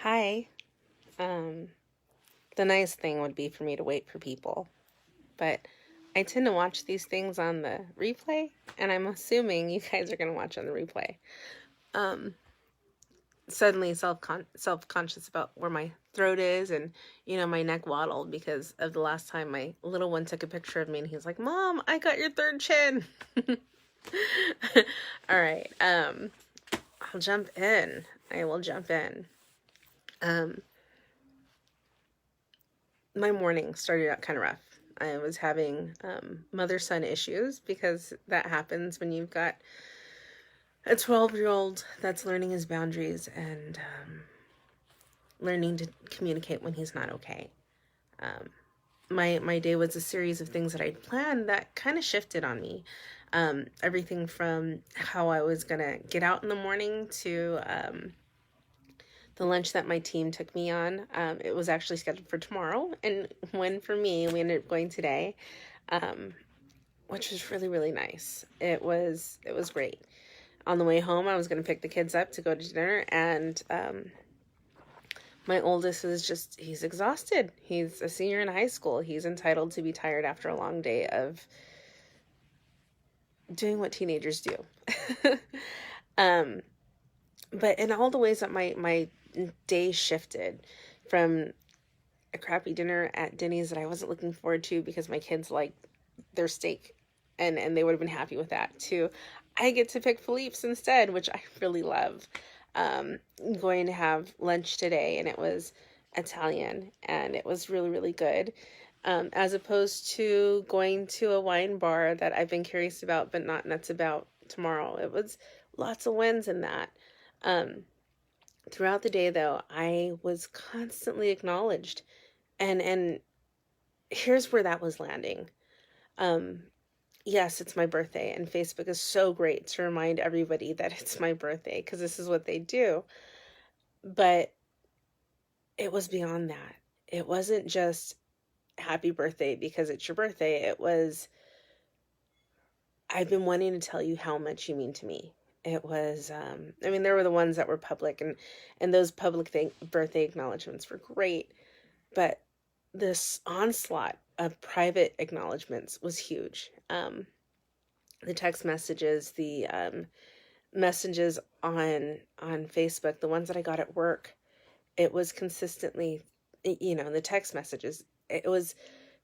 Hi. The nice thing would be for me to wait for people, but I tend to watch these things on the replay, and I'm assuming you guys are going to watch on the replay. Um, Suddenly self-conscious about where my throat is, and my neck waddled because of the last time my little one took a picture of me, and he's like, "Mom, I got your third chin." All right. I'll jump in. I will jump in. My morning started out kind of rough. I was having mother-son issues because that happens when you've got a 12-year-old that's learning his boundaries and learning to communicate when he's not okay. My day was a series of things that I'd planned that kind of shifted on me. Everything from how I was going to get out in the morning to the lunch that my team took me on. It was actually scheduled for tomorrow, and when for me, we ended up going today, which was really, really nice. It was great. On the way home, I was going to pick the kids up to go to dinner, and my oldest he's exhausted. He's a senior in high school. He's entitled to be tired after a long day of doing what teenagers do. But in all the ways that my day shifted from a crappy dinner at Denny's that I wasn't looking forward to because my kids liked their steak and they would have been happy with that, to I get to pick Philippe's instead, which I really love. Going to have lunch today, and it was Italian, and it was really, really good. As opposed to going to a wine bar that I've been curious about but not nuts about tomorrow. It was lots of wins in that. Throughout the day, though, I was constantly acknowledged, and here's where that was landing. Yes, it's my birthday, and Facebook is so great to remind everybody that it's my birthday because this is what they do. But it was beyond that. It wasn't just happy birthday because it's your birthday. It was, I've been wanting to tell you how much you mean to me. It was, there were the ones that were public, and those public birthday acknowledgements were great. But this onslaught of private acknowledgements was huge. The text messages, the messages on Facebook, the ones that I got at work, it was consistently, the text messages, it was,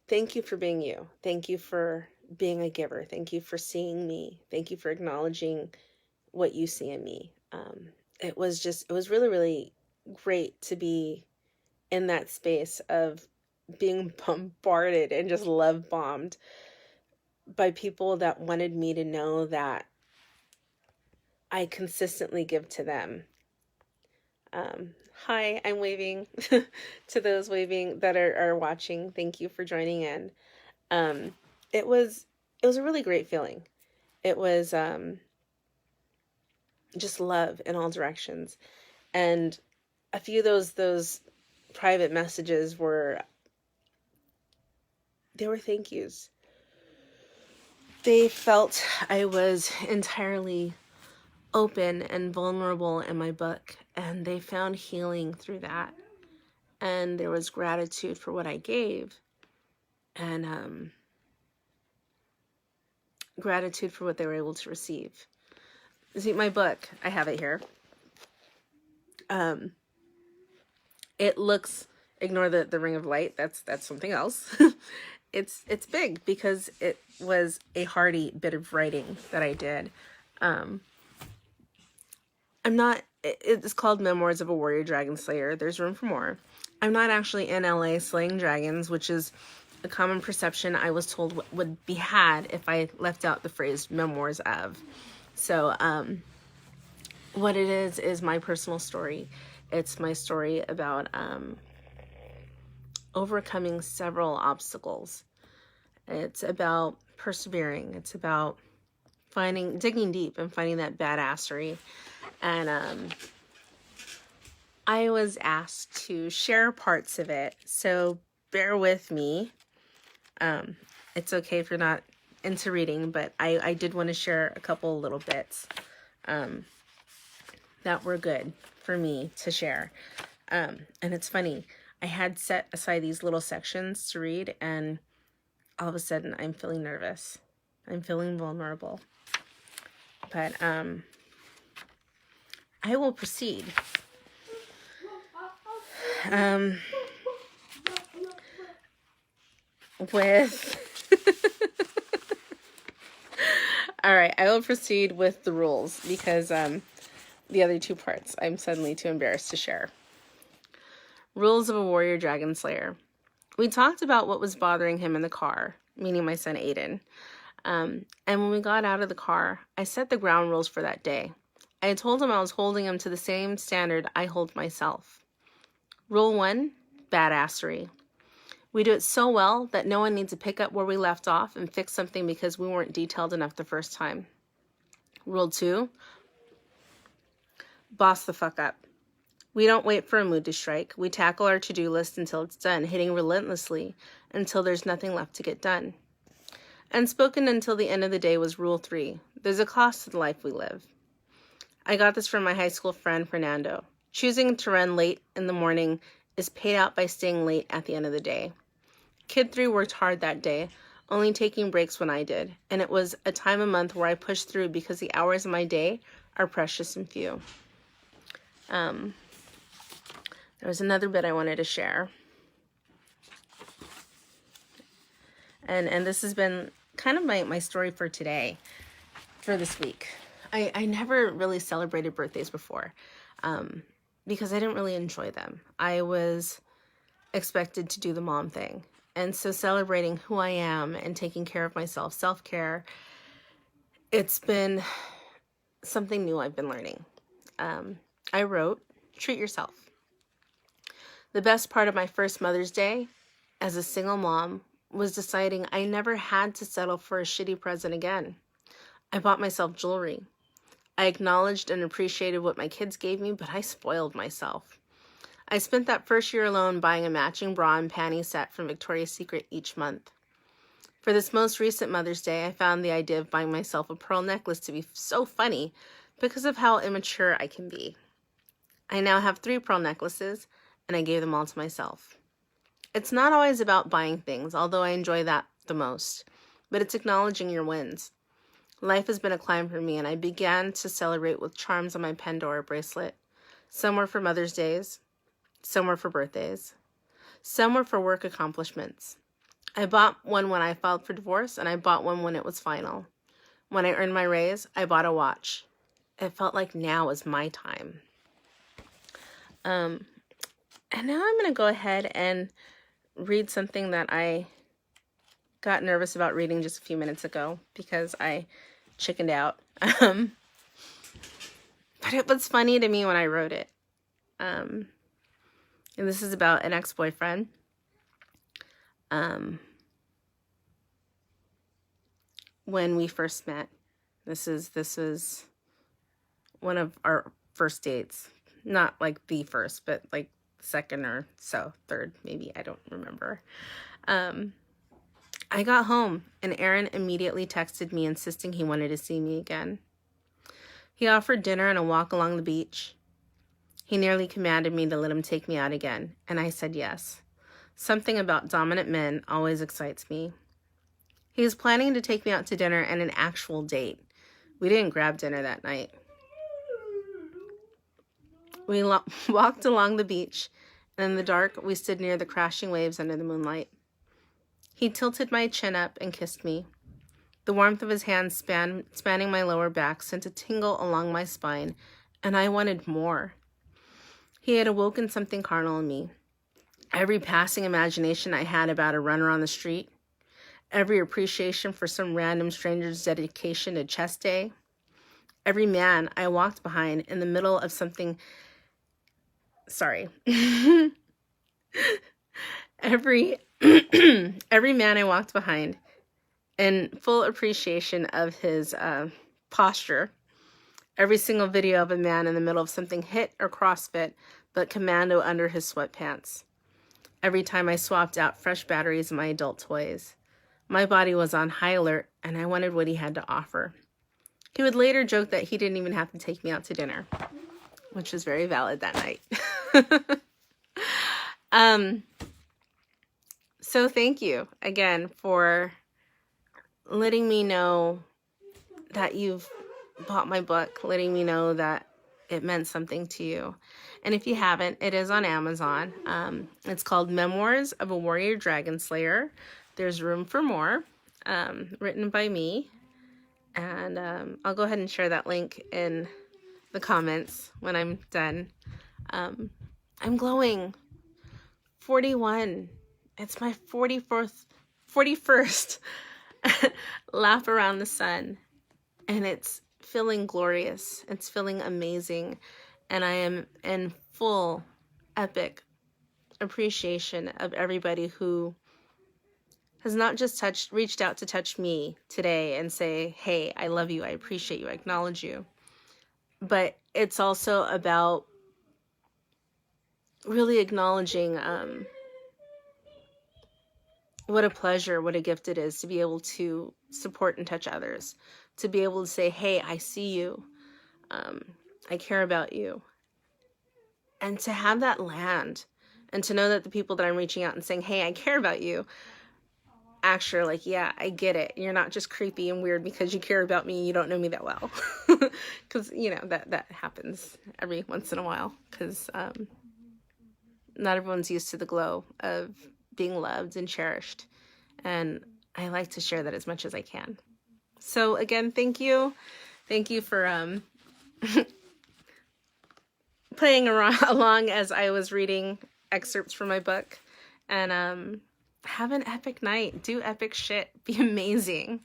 thank you for being you. Thank you for being a giver. Thank you for seeing me. Thank you for acknowledging what you see in me. It was really, really great to be in that space of being bombarded and just love bombed by people that wanted me to know that I consistently give to them. Hi, I'm waving to those waving that are watching. Thank you for joining in. It was a really great feeling. It was just love in all directions. And a few of those private messages were thank yous. They felt I was entirely open and vulnerable in my book, and they found healing through that. And there was gratitude for what I gave, and gratitude for what they were able to receive. See, my book, I have it here. It looks, ignore the ring of light, that's something else. It's big because it was a hearty bit of writing that I did. It's called Memoirs of a Warrior Dragon Slayer. There's room for more. I'm not actually in LA slaying dragons, which is a common perception I was told would be had if I left out the phrase memoirs of. So, what it is my personal story. It's my story about overcoming several obstacles. It's about persevering. It's about digging deep and finding that badassery. And I was asked to share parts of it, so bear with me. It's okay if you're not into reading, but I did want to share a couple little bits that were good for me to share. And it's funny. I had set aside these little sections to read, and all of a sudden I'm feeling nervous. I'm feeling vulnerable. But I will proceed. With all right, I will proceed with the rules because the other two parts I'm suddenly too embarrassed to share. Rules of a warrior dragon slayer. We talked about what was bothering him in the car, meaning my son Aiden. And when we got out of the car, I set the ground rules for that day. I told him I was holding him to the same standard I hold myself. Rule 1, badassery. We do it so well that no one needs to pick up where we left off and fix something because we weren't detailed enough the first time. Rule 2, boss the fuck up. We don't wait for a mood to strike. We tackle our to-do list until it's done, hitting relentlessly until there's nothing left to get done. Unspoken until the end of the day was Rule 3. There's a cost to the life we live. I got this from my high school friend, Fernando. Choosing to run late in the morning is paid out by staying late at the end of the day. Kid 3 worked hard that day, only taking breaks when I did, and it was a time of month where I pushed through because the hours of my day are precious and few. There was another bit I wanted to share. And this has been kind of my story for today, for this week. I never really celebrated birthdays before because I didn't really enjoy them. I was expected to do the mom thing. And so celebrating who I am and taking care of myself, self-care, it's been something new I've been learning. I wrote, treat yourself. The best part of my first Mother's Day as a single mom was deciding I never had to settle for a shitty present again. I bought myself jewelry. I acknowledged and appreciated what my kids gave me, but I spoiled myself. I spent that first year alone buying a matching bra and panty set from Victoria's Secret each month. For this most recent Mother's Day, I found the idea of buying myself a pearl necklace to be so funny because of how immature I can be. I now have 3 pearl necklaces, and I gave them all to myself. It's not always about buying things, although I enjoy that the most, but it's acknowledging your wins. Life has been a climb for me, and I began to celebrate with charms on my Pandora bracelet. Some were for Mother's Days, some were for birthdays, some were for work accomplishments. I bought one when I filed for divorce, and I bought one when it was final. When I earned my raise, I bought a watch. It felt like now was my time. And now I'm going to go ahead and read something that I got nervous about reading just a few minutes ago because I chickened out. But it was funny to me when I wrote it. And this is about an ex-boyfriend. When we first met. This was one of our first dates. Not like the first, but like second or so, third, maybe, I don't remember. I got home and Aaron immediately texted me insisting he wanted to see me again. He offered dinner and a walk along the beach. He nearly commanded me to let him take me out again, and I said yes. Something about dominant men always excites me. He was planning to take me out to dinner and an actual date. We didn't grab dinner that night. We walked along the beach, and in the dark, we stood near the crashing waves under the moonlight. He tilted my chin up and kissed me. The warmth of his hands spanning my lower back sent a tingle along my spine, and I wanted more. He had awoken something carnal in me. Every passing imagination I had about a runner on the street, every appreciation for some random stranger's dedication to chest day, every man I walked behind in the middle of something... every man I walked behind in full appreciation of his posture. Every single video of a man in the middle of something HIIT or CrossFit, but commando under his sweatpants. Every time I swapped out fresh batteries in my adult toys. My body was on high alert, and I wanted what he had to offer. He would later joke that he didn't even have to take me out to dinner, which was very valid that night. So thank you again for letting me know that you've bought my book, letting me know that it meant something to you. And if you haven't, it is on Amazon. It's called Memoirs of a Warrior Dragon Slayer. There's Room for More, written by me. And I'll go ahead and share that link in the comments when I'm done. I'm glowing. 41. It's my 41st lap around the sun. And it's feeling glorious. It's feeling amazing. And I am in full epic appreciation of everybody who has not just reached out to touch me today and say, hey, I love you, I appreciate you, I acknowledge you. But it's also about really acknowledging what a pleasure, what a gift it is to be able to support and touch others, to be able to say, hey, I see you, I care about you, and to have that land, and to know that the people that I'm reaching out and saying, hey, I care about you, actually like, yeah, I get it. You're not just creepy and weird because you care about me and you don't know me that well. Because, you know, that happens every once in a while, because not everyone's used to the glow of being loved and cherished. And I like to share that as much as I can. So again, thank you. Thank you for playing along as I was reading excerpts from my book. And have an epic night. Do epic shit. Be amazing.